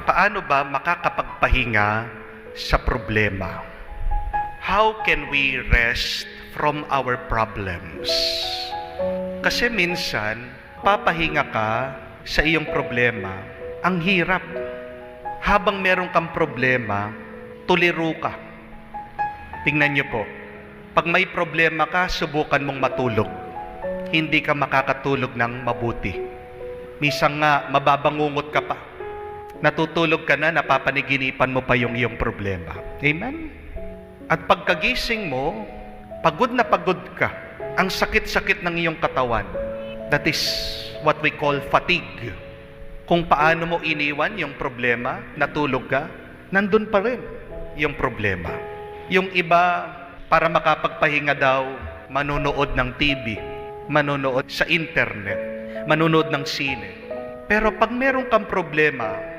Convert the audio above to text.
paano ba makakapagpahinga sa problema? How can we rest from our problems? Kasi minsan, papahinga ka sa iyong problema, ang hirap. Habang meron kang problema, tuliro ka. Tingnan niyo po, pag may problema ka, subukan mong matulog. Hindi ka makakatulog ng mabuti. Minsan nga, mababangungot ka pa. Natutulog ka na, napapaniginipan mo pa yung iyong problema. Amen? At pagkagising mo, pagod na pagod ka. Ang sakit-sakit ng iyong katawan. That is what we call fatigue. Kung paano mo iniwan yung problema, natulog ka, nandun pa rin yung problema. Yung iba, para makapagpahinga daw, manonood ng TV, manonood sa internet, manonood ng sine. Pero pag meron kang problema,